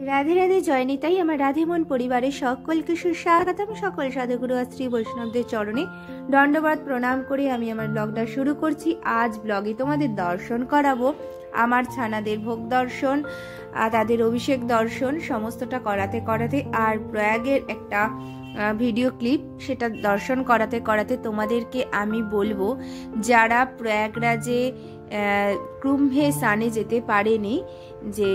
রাধে রাধে জয় নিতাই। আমার রাধে মন পরিবারের সকলকে সুস্বাগতম। সকল সাধুগুরু আর শ্রী বৈষ্ণবদের চরণে দণ্ডবত প্রণাম করে আমি আমার ব্লগটা শুরু করছি। আজ ব্লগে তোমাদের দর্শন করাবো আমার ছানাদের ভোগ দর্শন, তাদের অভিষেক দর্শন, সমস্তটা করাতে করাতে আর প্রয়াগের একটা ভিডিও ক্লিপ, সেটা দর্শন করাতে করাতে তোমাদেরকে আমি বলবো যারা প্রয়াগরাজে কুম্ভে স্নানে যেতে পারেনি, যে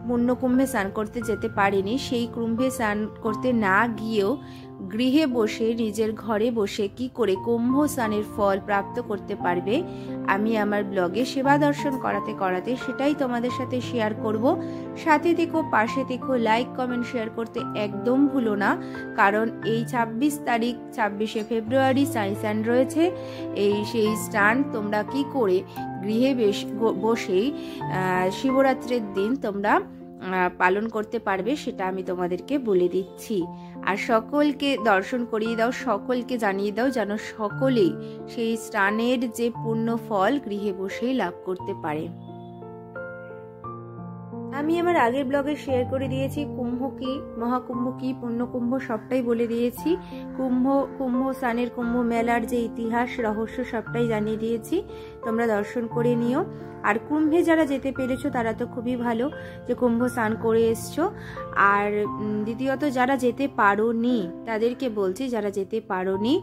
পূর্ণ কুম্ভে স্নান করতে যেতে পারেনি, সেই কুম্ভে স্নান করতে না গিয়েও গৃহে বসে নিজের ঘরে বসে কি করে কুম্ভ স্নানের ফল প্রাপ্ত করতে পারবে, আমি আমার ব্লগে সেবা দর্শন করাতে করাতে সেটাই তোমাদের সাথে শেয়ার করব। সাথে থেকো, পাশে থেকো, লাইক কমেন্ট শেয়ার করতে একদম ভুলো না, কারণ এই 26 তারিখ 26শে ফেব্রুয়ারি স্নান রয়েছে। সেই স্নান তোমরা কি করে গৃহে বসেই শিবরাত্রির দিন তোমরা পালন করতে পারবে সেটা আমি তোমাদেরকে বলে দিচ্ছি। আর সকলকে দর্শন করিয়ে দাও, সকলকে জানিয়ে দাও যেন সকলেই সেই স্নানের যে পূর্ণ ফল গৃহে বসেই লাভ করতে পারে। আমি আমার আগের ব্লগে শেয়ার করে দিয়েছি কুম্ভ কি, মহাকুম্ভ কি, পূর্ণকুম্ভ সবটাই বলে দিয়েছি। কুম্ভ স্নানের, কুম্ভ মেলার যে ইতিহাস রহস্য সবটাই জানিয়ে দিয়েছি, তোমরা দর্শন করে নিও। আর কুম্ভে যারা যেতে পেরেছো তারা তো খুবই ভালো, যে কুম্ভ স্নান করে এসছো। আর দ্বিতীয়ত যারা যেতে পারোনি তাদেরকে বলছি, যারা যেতে পারোনি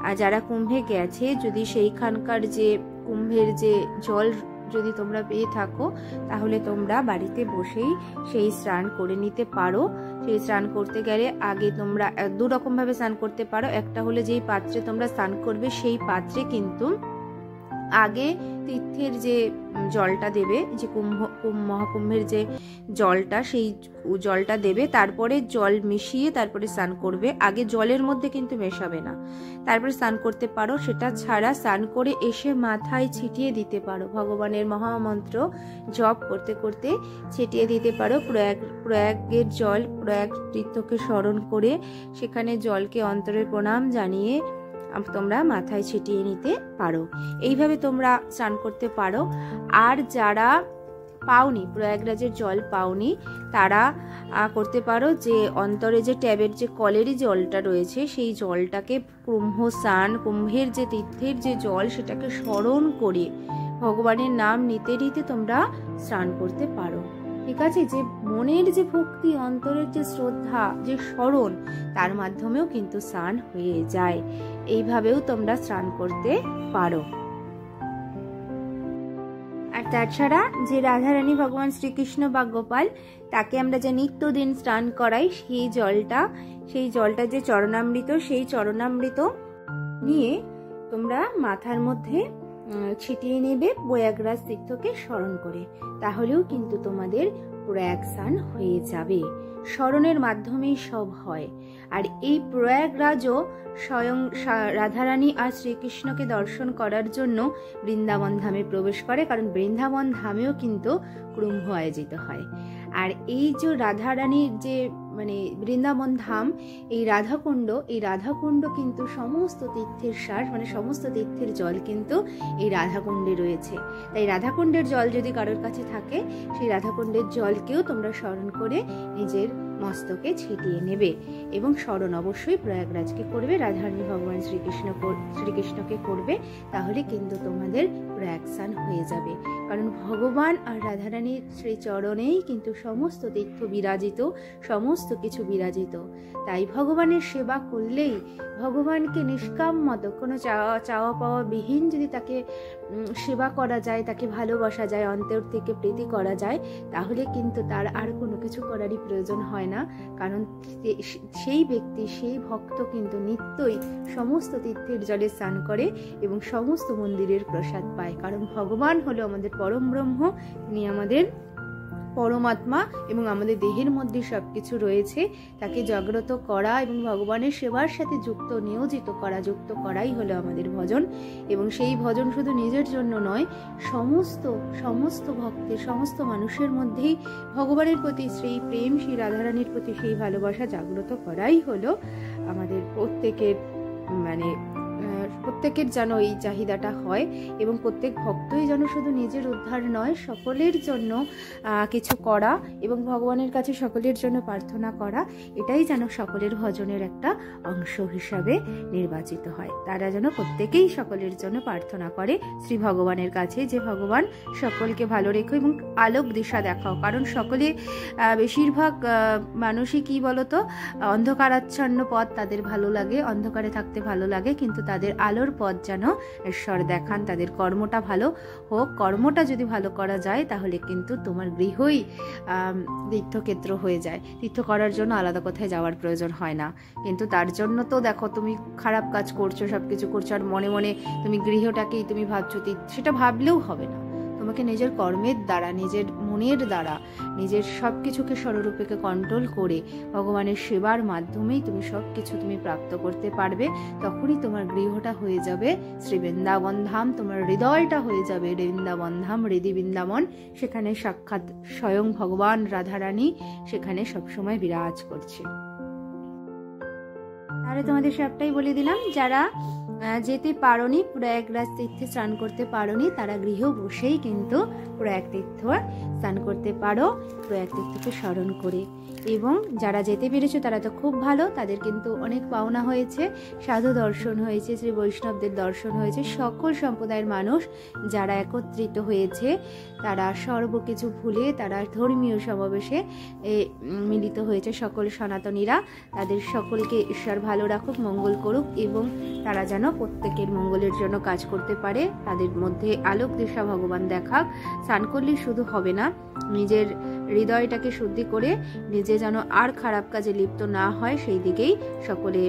আর যারা কুম্ভে গেছে, যদি সেইখানকার যে কুম্ভের যে জল যদি তোমরা পেয়ে থাকো তাহলে তোমরা বাড়িতে বসেই সেই স্নান করে নিতে পারো। সেই স্নান করতে গেলে আগে তোমরা দু রকম ভাবে স্নান করতে পারো। একটা হলে যেই পাত্রে তোমরা স্নান করবে সেই পাত্রে কিন্তু আগে তীর্থের যে জলটা দেবে, যে মহাকুম্ভের যে জলটা, সেই জলটা দেবে, তারপরে জল মিশিয়ে তারপরে স্নান করবে। আগে জলের মধ্যে কিন্তু মেশাবে না, তারপরে স্নান করতে পারো। সেটা ছাড়া স্নান করে এসে মাথায় ছিটিয়ে দিতে পারো, ভগবানের মহামন্ত্র জপ করতে করতে ছিটিয়ে দিতে পারো। প্রয়াগের জল, প্রয়াগ তীর্থকে স্মরণ করে সেখানে জলকে অন্তরের প্রণাম জানিয়ে তোমরা মাথায় ছিটিয়ে নিতে পারো। এইভাবে তোমরা স্নান করতে পারো। আর যারা পাওনি, প্রয়াগরাজের জল পাওনি, তারা করতে পারো যে অন্তরে যে ট্যাবের যে কলেরই জলটা রয়েছে, সেই জলটাকে কুম্ভ স্নান, কুম্ভের যে তীর্থের যে জল, সেটাকে স্মরণ করে ভগবানের নাম নিতে নিতে তোমরা স্নান করতে পারো। ঠিক আছে? যে মনের যে ভক্তি, অন্তরের যে শ্রদ্ধা, যে স্মরণ, তার মাধ্যমেও কিন্তু স্নান হয়ে যায়। এইভাবেও তোমরা স্নান করতে পারো। আর তাছাড়া যে রাধারানী ভগবান শ্রীকৃষ্ণ বা গোপাল, তাকে আমরা যে নিত্যদিন স্নান করাই, সেই জলটা যে চরণামৃত, সেই চরণামৃত নিয়ে তোমরা মাথার মধ্যে ছিটিয়ে নেবে প্রয়াগরাজ তীর্থকে স্মরণ করে, তাহলেও কিন্তু তোমাদের প্রয়াগ স্নান হয়ে যাবে। স্মরণের মাধ্যমেই সব হয়। আর এই প্রয়াগরাজও স্বয়ং রাধারানী আর শ্রীকৃষ্ণকে দর্শন করার জন্য বৃন্দাবন ধামে প্রবেশ করে, কারণ বৃন্দাবন ধামেও কিন্তু কুম্ভ আয়োজিত হয়। আর এই যে রাধারানীর যে বৃন্দাবন ধাম, এই রাধাকুণ্ড কিন্তু সমস্ত তীর্থের সার, সমস্ত তীর্থের জল কিন্তু এই রাধাকুণ্ডে রয়েছে। তাই রাধাকুণ্ডের জল যদি কারোর কাছে থাকে, সেই রাধাকুণ্ডের জলকেও তোমরা স্মরণ করে নিজের মস্তকে ছিটিয়ে নেবে। এবং স্মরণ অবশ্যই প্রয়াগরাজকে করবে, রাধারানী ভগবান শ্রীকৃষ্ণকে করবে, তাহলে কিন্তু তোমাদের প্রয়াগ স্নান হয়ে যাবে। কারণ ভগবান আর রাধারানীর শ্রীচরণেই কিন্তু সমস্ত তীর্থ বিরাজিত, সমস্ত কিছু বিরাজিত। তাই ভগবানের সেবা করলেই, ভগবানকে নিষ্কাম মতো কোনো চাওয়া পাওয়া বিহীন যদি তাকে সেবা করা যায়, তাকে ভালোবাসা যায়, অন্তর থেকে প্রীতি করা যায়, তাহলে কিন্তু তার আর কোনো কিছু করারই প্রয়োজন হয় না। কারণ সেই ব্যক্তি, সেই ভক্ত কিন্তু নিত্যই সমস্ত তীর্থের জলে স্নান করে এবং সমস্ত মন্দিরের প্রসাদ পায়। কারণ ভগবান হলো আমাদের পরম ব্রহ্ম, তিনি আমাদের পরমাত্মা এবং আমাদের দেহের মধ্যে সবকিছু রয়েছে। তাকে জাগ্রত করা এবং ভগবানের সেবার সাথে নিয়োজিত করাই হলো আমাদের ভজন। এবং সেই ভজন শুধু নিজের জন্য নয়, সমস্ত ভক্তের, সমস্ত মানুষের মধ্যেই ভগবানের প্রতি সেই প্রেম, সেই রাধারানীর প্রতি সেই ভালোবাসা জাগ্রত করাই হলো আমাদের প্রত্যেকের প্রত্যেকের যেন এই চাহিদাটা হয় এবং প্রত্যেক ভক্তই যেন শুধু নিজের উদ্ধার নয়, সকলের জন্য কিছু করা এবং ভগবানের কাছে সকলের জন্য প্রার্থনা করা, এটাই যেন সকলের ভজনের একটা অংশ হিসাবে নির্বাচিত হয়। তারা যেন প্রত্যেকেই সকলের জন্য প্রার্থনা করে শ্রী ভগবানের কাছে যে ভগবান সকলকে ভালো রেখো এবং আলোক দিশা দেখাও। কারণ সকলে বেশিরভাগ মানুষই কি বলতো, অন্ধকারাচ্ছন্ন পথ তাদের ভালো লাগে, অন্ধকারে থাকতে ভালো লাগে, কিন্তু তাদের আলোর পথ যেন ঈশ্বর দেখান। তাদের কর্মটা ভালো হোক, কর্মটা যদি ভালো করা যায় তাহলে কিন্তু তোমার গৃহই তীর্থক্ষেত্র হয়ে যায়। তীর্থ করার জন্য আলাদা কোথায় যাওয়ার প্রয়োজন হয় না, কিন্তু তার জন্য তো দেখো তুমি খারাপ কাজ করছো, সব কিছু করছো, আর মনে মনে তুমি গৃহটাকেই তুমি ভাবছো, সেটা ভাবলেও হবে না। তোমাকে নিজের কর্মের দ্বারা, নিজের মনের দ্বারা, নিজের সব কিছুকে স্বরূপেকে কন্ট্রোল করে ভগবানের সেবার মাধ্যমেই তুমি সব কিছু তুমি প্রাপ্ত করতে পারবে। তখনই তোমার গৃহটা হয়ে যাবে শ্রী বৃন্দাবন ধাম, তোমার হৃদয়টা হয়ে যাবে বৃন্দাবন ধাম, হৃদি বৃন্দাবন। সেখানে সাক্ষাৎ স্বয়ং ভগবান রাধারানী সেখানে সবসময় বিরাজ করছে। তাহলে তোমাদের সবটাই বলে দিলাম, যারা যেতে পারোনি, প্রয়াগরাজ তীর্থে স্নান করতে পারোনি, তারা গৃহ বসেই কিন্তু প্রয়াগ তীর্থ স্নান করতে পারো প্রয়াগ তীর্থকে স্মরণ করে। এবং যারা যেতে পেরেছো তারা তো খুব ভালো, তাদের কিন্তু অনেক পাওনা হয়েছে, সাধু দর্শন হয়েছে, শ্রী বৈষ্ণবদের দর্শন হয়েছে। সকল সম্প্রদায়ের মানুষ যারা একত্রিত হয়েছে তারা সর্বকিছু ভুলে তারা ধর্মীয় সমাবেশে মিলিত হয়েছে। সকল সনাতনীরা, তাদের সকলকে ঈশ্বর ভালো রাখুক, মঙ্গল করুক এবং তারা যেন প্রত্যেকের মঙ্গলের জন্য কাজ করতে পারে। তাদের মধ্যে আলোক দিশা ভগবান দেখাক। স্নান করলেই শুধু হবে না, নিজের হৃদয়টাকে শুদ্ধি করে নিজে যেন আর খারাপ কাজে লিপ্ত না হয়, সেই দিকেই সকলে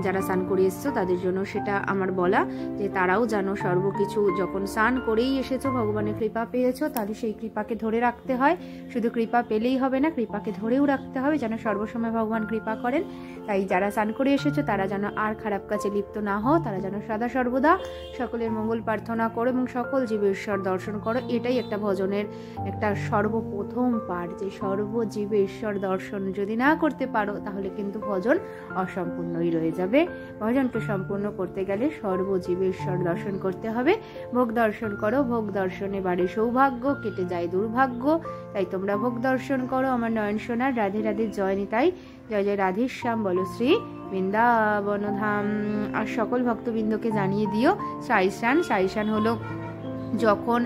যারা স্নান করে এসছো তাদের জন্য সেটা আমার বলা, যে তারাও যেন সর্বকিছু, যখন স্নান করেই এসেছো, ভগবানের কৃপা পেয়েছো, তাহলে সেই কৃপাকে ধরে রাখতে হয়। শুধু কৃপা পেলেই হবে না, কৃপাকে ধরেও রাখতে হবে যেন সর্বসময় ভগবান কৃপা করেন। তাই যারা স্নান করে এসেছো তারা যেন আর খারাপ কাজে লিপ্ত না হও, তারা যেন সদা সর্বদা সকলের মঙ্গল প্রার্থনা করো এবং সকল জীবে ঈশ্বর দর্শন করো। এটাই একটা ভজনের একটা সর্বপ্রথম পাঠ, যে সর্বজীবে ঈশ্বর দর্শন যদি না করতে পারো তাহলে কিন্তু ভজন অসম্পূর্ণই রয়ে যাবে। ভজনকে সম্পূর্ণ করতে গেলে সর্বজীবে ঈশ্বর দর্শন করতে হবে। ভোগ দর্শন করো, ভোগ দর্শনে বাড়ে সৌভাগ্য, কেটে যায় দুর্ভাগ্য। তাই তোমরা ভোগ দর্শন করো। আমার নয়ন সোনার রাধে রাধে জয় নিতাই, জয় জয় রাধেশ্যাম বলো শ্রী বৃন্দাবন ধাম। আর সকল ভক্তবৃন্দকে জানিয়ে দিও সাইসান। সাইসান হলো যখন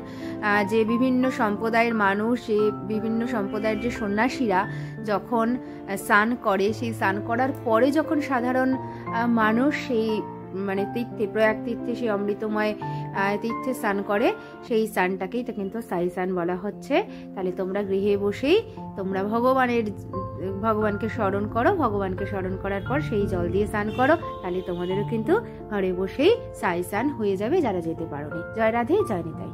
যে বিভিন্ন সম্প্রদায়ের মানুষ, যে বিভিন্ন সম্প্রদায়ের যে সন্ন্যাসীরা যখন স্নান করে, সেই স্নান করার পরে যখন সাধারণ মানুষ সেই মানে তীর্থে, প্রয়াগ তীর্থে, সেই অমৃতময় তীর্থে স্নান করে, সেই স্নানটাকেই তো কিন্তু সাইসান বলা হচ্ছে। তাহলে তোমরা গৃহে বসেই তোমরা ভগবানকে স্মরণ করো, ভগবানকে স্মরণ করার পর সেই জল দিয়ে স্নান করো, তাহলে তোমাদেরও কিন্তু ঘরে বসেই সাইসান হয়ে যাবে যারা যেতে পারোনি। জয় রাধে, জয় নিতাই।